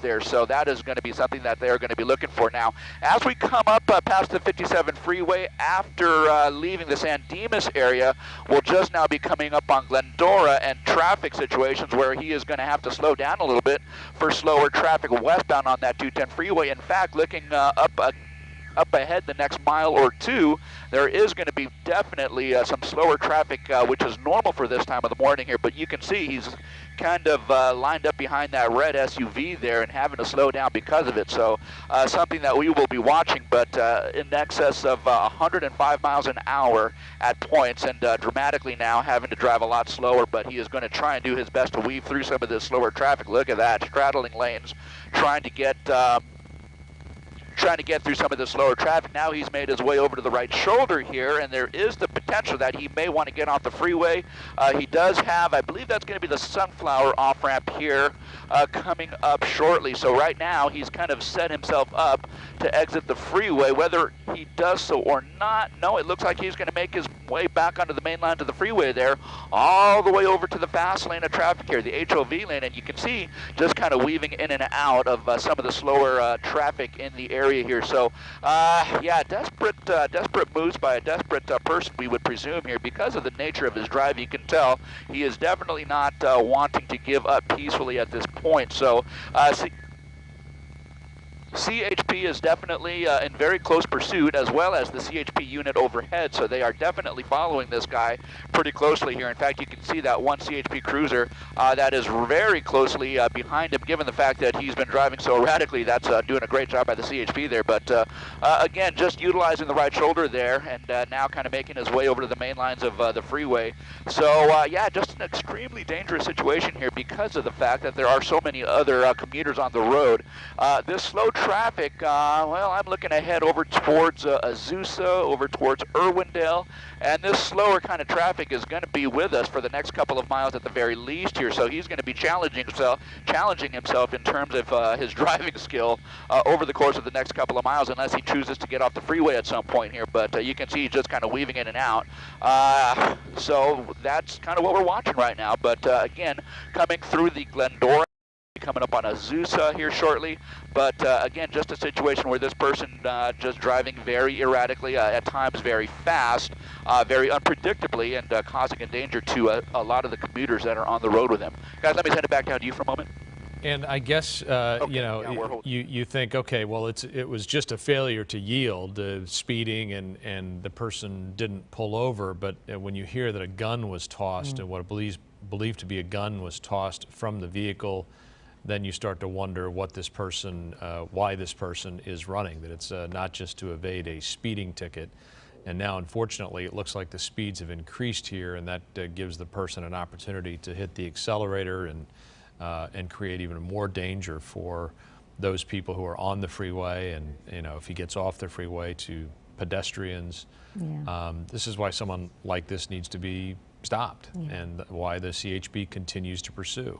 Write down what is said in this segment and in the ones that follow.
there, so that is going to be something that they're going to be looking for. Now, as we come up past the 57 freeway, after leaving the San Dimas area, we'll just now be coming up on Glendora and traffic situations where he is going to have to slow down a little bit for slower traffic westbound on that 210 freeway. In fact, looking up ahead the next mile or two, there is going to be definitely some slower traffic, which is normal for this time of the morning here, but you can see he's kind of lined up behind that red SUV there and having to slow down because of it. So something that we will be watching, but in excess of 105 miles an hour at points, and dramatically now having to drive a lot slower, but he is going to try and do his best to weave through some of this slower traffic. Look at that, straddling lanes, trying to get through some of the slower traffic. Now he's made his way over to the right shoulder here, and there is the potential that he may want to get off the freeway. He does have, I believe that's going to be the Sunflower off-ramp here coming up shortly. So right now he's kind of set himself up to exit the freeway. Whether he does so or not, no, it looks like he's going to make his way back onto the main line to the freeway there, all the way over to the fast lane of traffic here, the HOV lane, and you can see just kind of weaving in and out of some of the slower traffic in the area here. So yeah, desperate moves by a desperate person, we would presume here, because of the nature of his drive. You can tell he is definitely not wanting to give up peacefully at this point. So CHP is definitely in very close pursuit, as well as the CHP unit overhead, so they are definitely following this guy pretty closely here. In fact, you can see that one CHP cruiser that is very closely behind him, given the fact that he's been driving so erratically. That's doing a great job by the CHP there, but again, just utilizing the right shoulder there, and now kind of making his way over to the main lines of the freeway. So yeah, just an extremely dangerous situation here because of the fact that there are so many other commuters on the road. This slow traffic, well, I'm looking ahead over towards Azusa, over towards Irwindale, and this slower kind of traffic is going to be with us for the next couple of miles at the very least here. So he's going to be challenging himself in terms of his driving skill over the course of the next couple of miles, unless he chooses to get off the freeway at some point here. But you can see he's just kind of weaving in and out. So that's kind of what we're watching right now. But again, coming through the Glendora, coming up on Azusa here shortly, but again, just a situation where this person just driving very erratically, at times very fast, very unpredictably, and causing a danger to a lot of the commuters that are on the road with him. Guys, let me send it back down to you for a moment. And I guess, Okay, you know, yeah, you think, okay, well, it was just a failure to yield, speeding, and the person didn't pull over, but when you hear that a gun was tossed, and what believed to be a gun was tossed from the vehicle, then you start to wonder what this person, why this person is running, that it's not just to evade a speeding ticket. And now, unfortunately, it looks like the speeds have increased here, and that gives the person an opportunity to hit the accelerator and create even more danger for those people who are on the freeway, and, you know, if he gets off the freeway, to pedestrians. Yeah. This is why someone like this needs to be stopped, and why the CHP continues to pursue.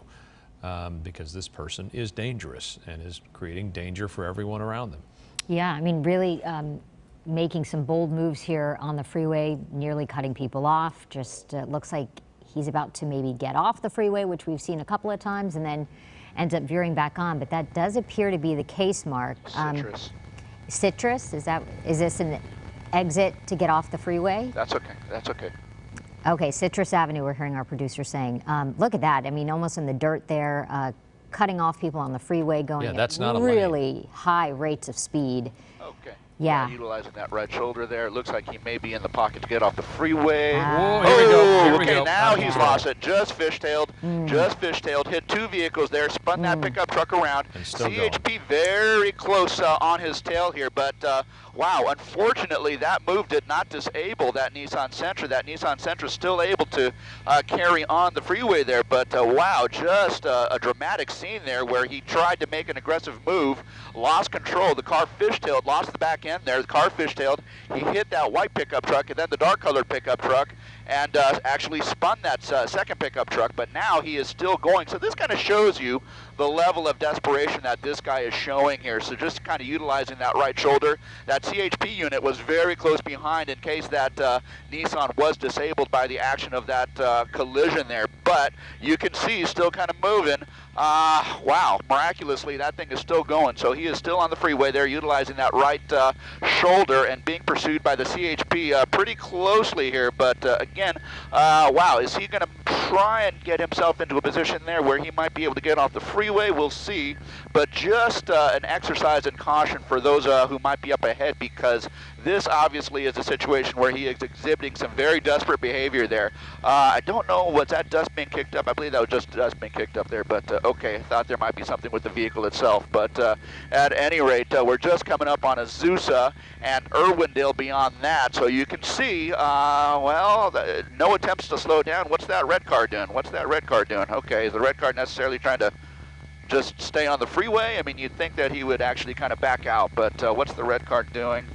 Because this person is dangerous and is creating danger for everyone around them. Yeah, I mean, really making some bold moves here on the freeway, nearly cutting people off. Just looks like he's about to maybe get off the freeway, which we've seen a couple of times, and then ends up veering back on. But that does appear to be the case, Mark. Citrus. Citrus, is this an exit to get off the freeway? That's okay, that's okay. Okay, Citrus Avenue, we're hearing our producer saying. Look at that, I mean, almost in the dirt there, cutting off people on the freeway, going that's at not really high rates of speed. Okay. Yeah. Utilizing that right shoulder there. It looks like he may be in the pocket to get off the freeway. Whoa, here we go. Here we okay, go. now he's lost it. Just fishtailed. Just fishtailed. Hit two vehicles there. Spun that pickup truck around. And still CHP going. Very close on his tail here, but wow, unfortunately that move did not disable that Nissan Sentra. That Nissan Sentra still able to carry on the freeway there, but wow, just a dramatic scene there where he tried to make an aggressive move, lost control. The car fishtailed, lost the back end there. The car fishtailed. He hit that white pickup truck and then the dark colored pickup truck, and actually spun that second pickup truck, but now he is still going. So this kind of shows you the level of desperation that this guy is showing here. So just kind of utilizing that right shoulder. That CHP unit was very close behind in case that Nissan was disabled by the action of that collision there. But you can see he's still kind of moving. Wow, miraculously that thing is still going. So he is still on the freeway there, utilizing that right shoulder and being pursued by the CHP pretty closely here. But again, wow, is he going to try and get himself into a position there where he might be able to get off the freeway? We'll see. But just an exercise in caution for those who might be up ahead, because this obviously is a situation where he is exhibiting some very desperate behavior there. I don't know, was that dust being kicked up? I believe that was just dust being kicked up there, but okay, I thought there might be something with the vehicle itself. But at any rate, we're just coming up on Azusa and Irwindale beyond that, so you can see, well, no attempts to slow down. What's that red car doing? What's that red car doing? Okay, is the red car necessarily trying to just stay on the freeway? I mean, you'd think that he would actually kind of back out, but what's the red car doing?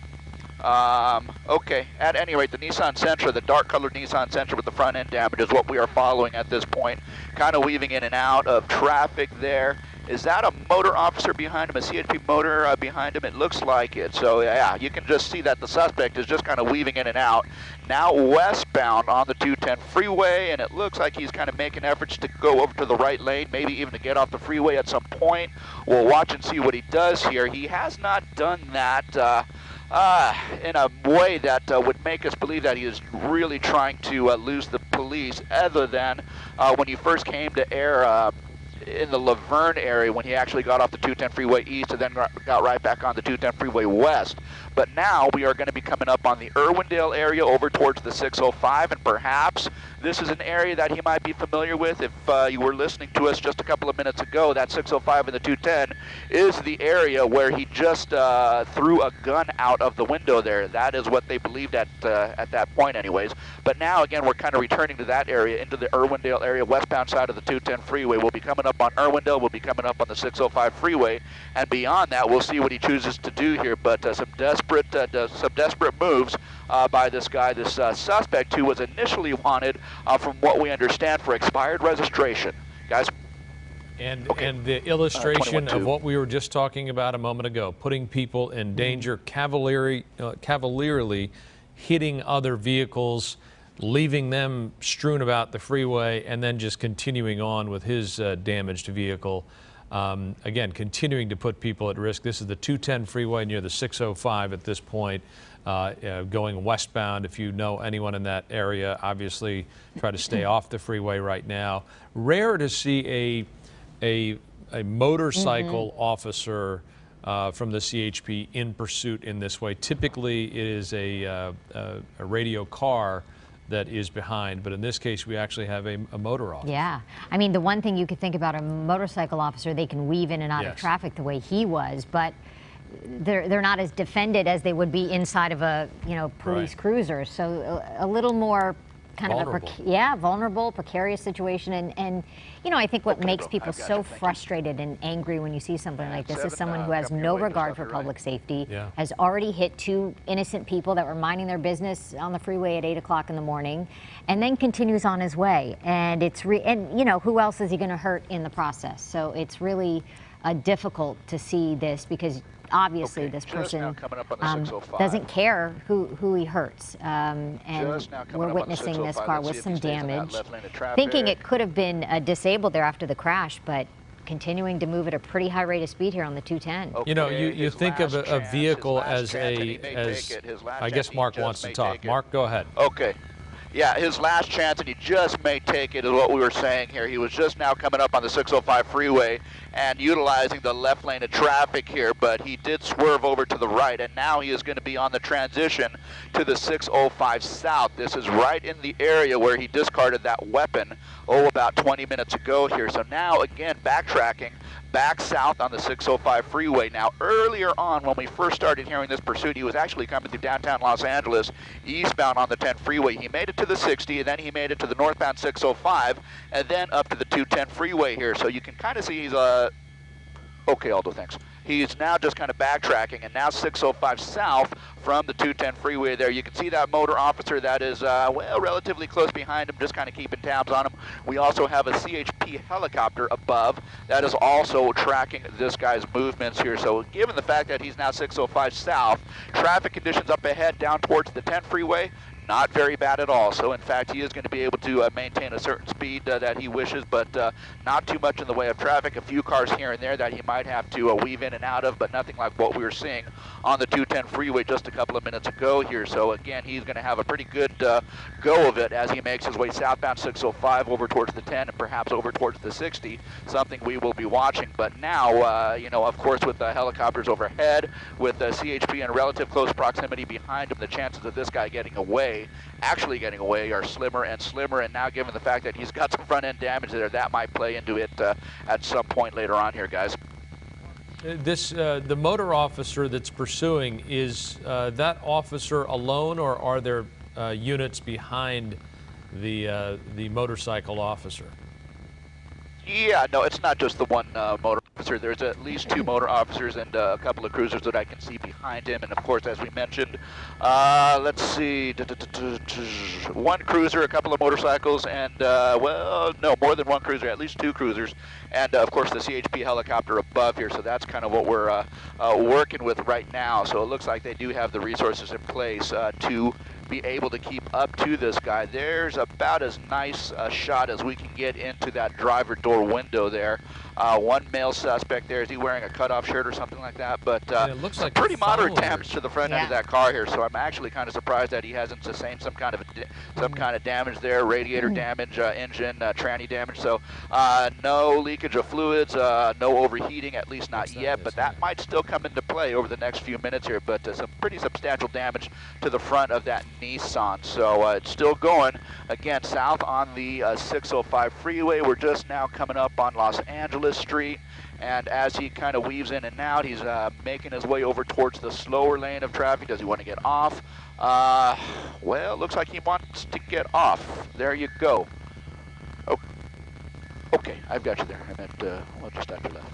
Okay, at any rate, the Nissan Sentra, the dark colored Nissan Sentra with the front end damage is what we are following at this point, kind of weaving in and out of traffic there. Is that a motor officer behind him, a CHP motor behind him? It looks like it. So yeah, you can just see that the suspect is just kind of weaving in and out. Now westbound on the 210 freeway, and it looks like he's kind of making efforts to go over to the right lane, maybe even to get off the freeway at some point. We'll watch and see what he does here. He has not done that in a way that would make us believe that he is really trying to lose the police, other than when he first came to air in the Laverne area, when he actually got off the 210 freeway east and then got right back on the 210 freeway west. But now we are going to be coming up on the Irwindale area over towards the 605, and perhaps this is an area that he might be familiar with. If you were listening to us just a couple of minutes ago, that 605 and the 210 is the area where he just threw a gun out of the window there. That is what they believed at that point anyways. But now again, we're kind of returning to that area, into the Irwindale area, westbound side of the 210 freeway. We'll be coming up on Irwindale, we'll be coming up on the 605 freeway, and beyond that, we'll see what he chooses to do here. But some desperate moves by this guy, this suspect, who was initially wanted, from what we understand, for expired registration. Guys? And, okay. And the illustration of what we were just talking about a moment ago, putting people in danger, cavalierly hitting other vehicles, leaving them strewn about the freeway, and then just continuing on with his damaged vehicle. Again, continuing to put people at risk. This is the 210 freeway near the 605 at this point, going westbound. If you know anyone in that area, obviously try to stay off the freeway right now. Rare to see a motorcycle officer from the CHP in pursuit in this way. Typically, it is a radio car that is behind, but in this case we actually have a motor officer. Yeah, I mean, the one thing you could think about, a motorcycle officer, they can weave in and out of traffic the way he was, but they're not as defended as they would be inside of a police cruiser. So a little more kind vulnerable. Of a vulnerable, precarious situation, and I think what makes people so frustrated and angry when you see something like this is someone who has no regard for public safety, has already hit 2 innocent people that were minding their business on the freeway at 8 o'clock in the morning, and then continues on his way. And it's who else is he going to hurt in the process? So it's really difficult to see this, because obviously this person doesn't care who he hurts, and we're witnessing this car with some damage, thinking it could have been disabled there after the crash, but continuing to move at a pretty high rate of speed here on the 210. Okay, you think of a vehicle as I guess Mark wants to talk. Mark, go ahead. Okay. Yeah, his last chance, and he just may take it, is what we were saying here. He was just now coming up on the 605 freeway and utilizing the left lane of traffic here, but he did swerve over to the right, and now he is going to be on the transition to the 605 south. This is right in the area where he discarded that weapon, about 20 minutes ago here. So now, again, backtracking back south on the 605 freeway. Now, earlier on, when we first started hearing this pursuit, he was actually coming through downtown Los Angeles, eastbound on the 10 freeway. He made it to the 60, and then he made it to the northbound 605, and then up to the 210 freeway here. So you can kind of see he's okay, Aldo, thanks. He's now just kind of backtracking, and now 605 south from the 210 freeway there. You can see that motor officer that is, relatively close behind him, just kind of keeping tabs on him. We also have a CHP helicopter above that is also tracking this guy's movements here. So given the fact that he's now 605 south, traffic conditions up ahead down towards the 10 freeway, not very bad at all. So in fact, he is going to be able to maintain a certain speed that he wishes, but not too much in the way of traffic. A few cars here and there that he might have to weave in and out of, but nothing like what we were seeing on the 210 freeway just a couple of minutes ago here. So again, he's going to have a pretty good go of it as he makes his way southbound 605 over towards the 10 and perhaps over towards the 60, something we will be watching. But now, you know, of course, with the helicopters overhead, with the CHP in relative close proximity behind him, the chances of this guy getting away, actually getting away, are slimmer and slimmer. And now, given the fact that he's got some front end damage there, that might play into it at some point later on here, guys. The motor officer that's pursuing, is that officer alone, or are there units behind the motorcycle officer? Yeah, no, it's not just the one motor officer. There's at least 2 motor officers and a couple of cruisers that I can see behind him. And of course, as we mentioned, let's see, 1 cruiser, a couple of motorcycles, and well, no, more than 1 cruiser, at least 2 cruisers, and of course the CHP helicopter above here. So that's kind of what we're working with right now. So it looks like they do have the resources in place to be able to keep up to this guy. There's about as nice a shot as we can get into that driver door window there. 1 male suspect there. Is he wearing a cutoff shirt or something like that? But it looks like pretty moderate damage to the front end of that car here. So I'm actually kind of surprised that he hasn't sustained some kind of damage there, radiator damage, engine, tranny damage. So no leakage of fluids, no overheating, at least not yet. But that might still come into play over the next few minutes here. But some pretty substantial damage to the front of that Nissan. So it's still going. Again, south on the 605 freeway. We're just now coming up on Los Angeles Street, and as he kind of weaves in and out, he's making his way over towards the slower lane of traffic. Does he want to get off? Well, looks like he wants to get off. There you go. Oh, okay, I've got you there. I meant, well, just after left.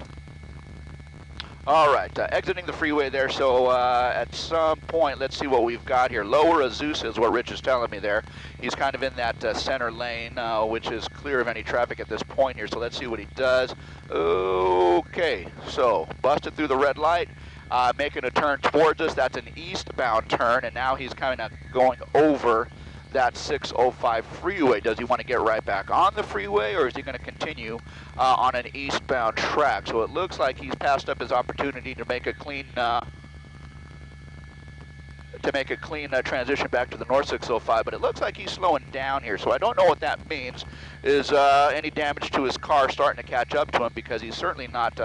All right, exiting the freeway there, so at some point, let's see what we've got here. Lower Azusa is what Rich is telling me there. He's kind of in that center lane, which is clear of any traffic at this point here, so let's see what he does. Okay, so busted through the red light, making a turn towards us. That's an eastbound turn, and now he's kind of going over that 605 freeway. Does he want to get right back on the freeway, or is he going to continue on an eastbound track? So it looks like he's passed up his opportunity to make a clean transition back to the north 605, but it looks like he's slowing down here. So I don't know what that means. Is any damage to his car starting to catch up to him, because he's certainly not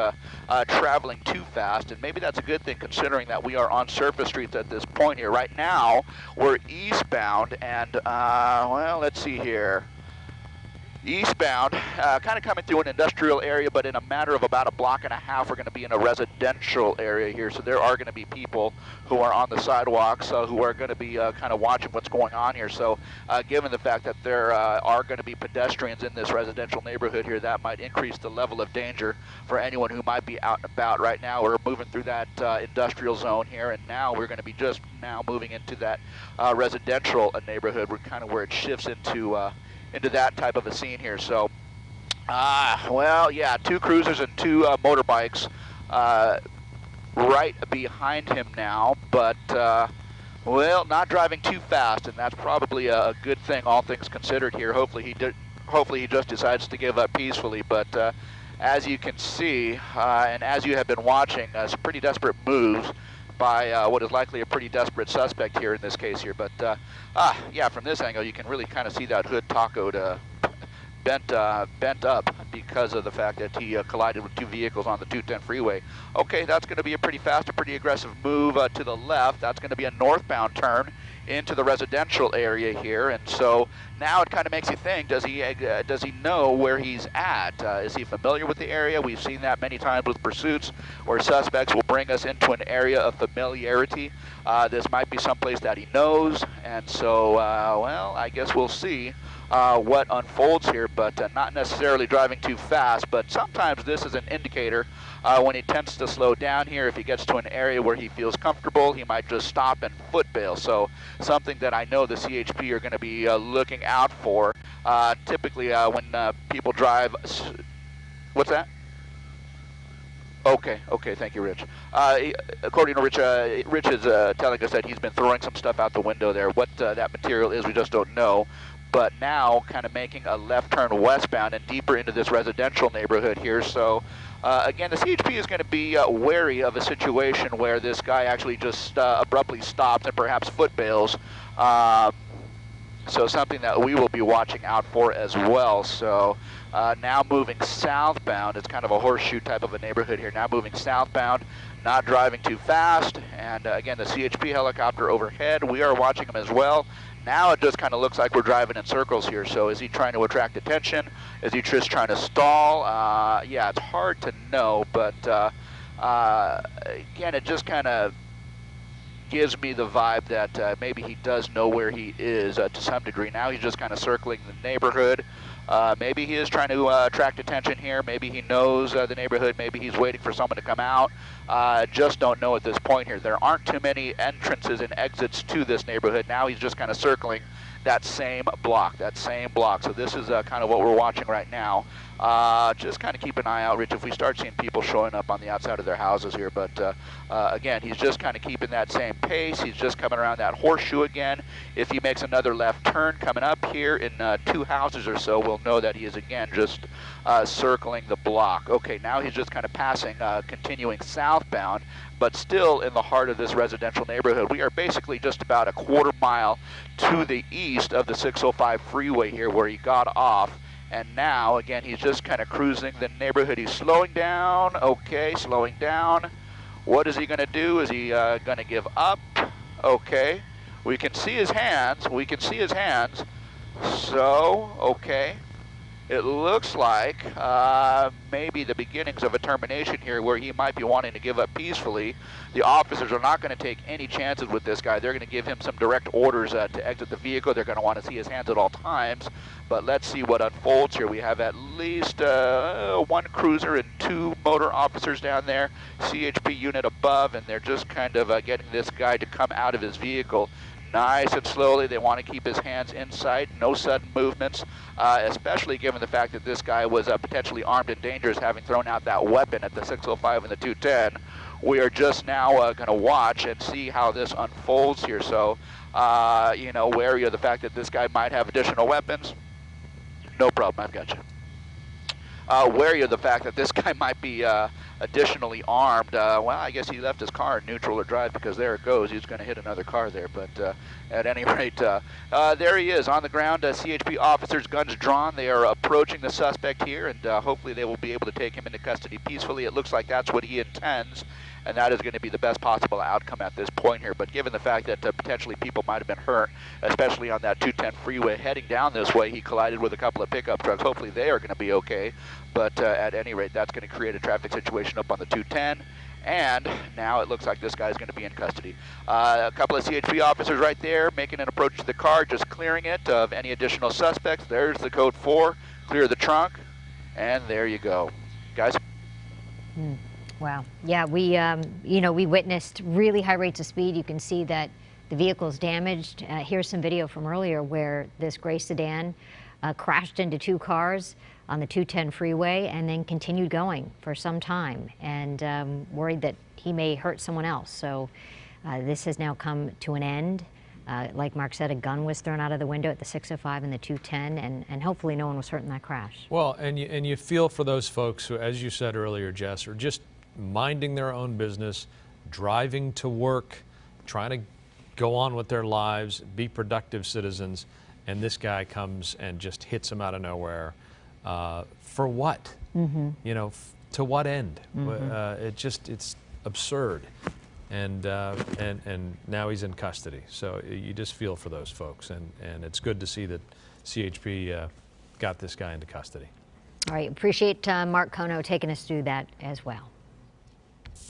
traveling too fast, and maybe that's a good thing considering that we are on surface streets at this point here. Right now, we're eastbound, and well, let's see here. Eastbound, kind of coming through an industrial area, but in a matter of about a block and a half, we're going to be in a residential area here. So there are going to be people who are on the sidewalks who are going to be kind of watching what's going on here. So given the fact that there are going to be pedestrians in this residential neighborhood here, that might increase the level of danger for anyone who might be out and about. Right now, we're moving through that industrial zone here, and now we're going to be just now moving into that residential neighborhood. We're kind of where it shifts into that type of a scene here. So, well, yeah, 2 cruisers and 2 motorbikes right behind him now, but, well, not driving too fast, and that's probably a good thing, all things considered here. Hopefully he just decides to give up peacefully, but as you can see, and as you have been watching, some pretty desperate moves by what is likely a pretty desperate suspect here in this case here. But yeah, from this angle, you can really kind of see that hood tacoed, bent up because of the fact that he collided with 2 vehicles on the 210 freeway. Okay, that's going to be a pretty fast, a pretty aggressive move to the left. That's going to be a northbound turn into the residential area here, and so now it kind of makes you think, does he know where he's at? Is he familiar with the area? We've seen that many times with pursuits where suspects will bring us into an area of familiarity. This might be someplace that he knows, and so, well, I guess we'll see what unfolds here, but not necessarily driving too fast, but sometimes this is an indicator when he tends to slow down here. If he gets to an area where he feels comfortable, he might just stop and foot bail. So something that I know the CHP are going to be looking out for. Typically when people drive, what's that? Okay, okay, thank you, Rich. According to Rich, Rich is telling us that he's been throwing some stuff out the window there. What that material is, we just don't know. But now, kind of making a left turn westbound and deeper into this residential neighborhood here. So, again, the CHP is going to be wary of a situation where this guy actually just abruptly stops and perhaps foot bails. So something that we will be watching out for as well. So now moving southbound, it's kind of a horseshoe type of a neighborhood here. Now moving southbound, not driving too fast. And again, the CHP helicopter overhead, we are watching him as well. Now it just kind of looks like we're driving in circles here. So is he trying to attract attention? Is he just trying to stall? Yeah, it's hard to know, but again, it just kind of gives me the vibe that maybe he does know where he is to some degree. Now he's just kind of circling the neighborhood. Maybe he is trying to attract attention here. Maybe he knows the neighborhood. Maybe he's waiting for someone to come out. Just don't know at this point here. There aren't too many entrances and exits to this neighborhood. Now he's just kind of circling that same block, So this is kind of what we're watching right now. Just kind of keep an eye out, Rich, if we start seeing people showing up on the outside of their houses here. But again, he's just kind of keeping that same pace. He's just coming around that horseshoe again. If he makes another left turn coming up here in 2 houses or so, we'll know that he is again just circling the block. Okay, now he's just kind of passing, continuing southbound, but still in the heart of this residential neighborhood. We are basically just about a quarter mile to the east of the 605 freeway here where he got off. And now, again, he's just kind of cruising the neighborhood. He's slowing down. Okay, slowing down. What is he going to do? Is he going to give up? Okay. We can see his hands. So, okay. It looks like maybe the beginnings of a termination here where he might be wanting to give up peacefully. The officers are not going to take any chances with this guy. They're going to give him some direct orders to exit the vehicle. They're going to want to see his hands at all times. But let's see what unfolds here. We have at least 1 cruiser and 2 motor officers down there, CHP unit above, and they're just kind of getting this guy to come out of his vehicle. Nice and slowly. They want to keep his hands in sight, no sudden movements, especially given the fact that this guy was potentially armed and dangerous, having thrown out that weapon at the 605 and the 210. We are just now going to watch and see how this unfolds here. So, you know, wary of the fact that this guy might have additional weapons. No problem, I've got you. Wary of the fact that this guy might be additionally armed. Well, I guess he left his car in neutral or drive because there it goes. He's going to hit another car there. But at any rate, there he is on the ground. CHP officers, guns drawn. They are approaching the suspect here, and hopefully they will be able to take him into custody peacefully. It looks like that's what he intends, and that is going to be the best possible outcome at this point here. But given the fact that potentially people might have been hurt, especially on that 210 freeway heading down this way, he collided with a couple of pickup trucks. Hopefully they are going to be okay. But at any rate, that's going to create a traffic situation up on the 210. And now it looks like this guy's going to be in custody. A couple of CHP officers right there making an approach to the car, just clearing it of any additional suspects. There's the code 4, clear the trunk, and there you go. Guys? Wow. Yeah, we, you know, we witnessed really high rates of speed. You can see that the vehicle's damaged. Here's some video from earlier where this gray sedan crashed into 2 cars on the 210 freeway and then continued going for some time, and worried that he may hurt someone else. So this has now come to an end. Like Mark said, a gun was thrown out of the window at the 605 and the 210, and hopefully no one was hurt in that crash. Well, and you feel for those folks who, as you said earlier, Jess, are just minding their own business, driving to work, trying to go on with their lives, be productive citizens, and this guy comes and just hits them out of nowhere. For what? You know, to what end? It's absurd. And now he's in custody. So you just feel for those folks, and it's good to see that CHP got this guy into custody. All right, appreciate Mark Kono taking us through that as well.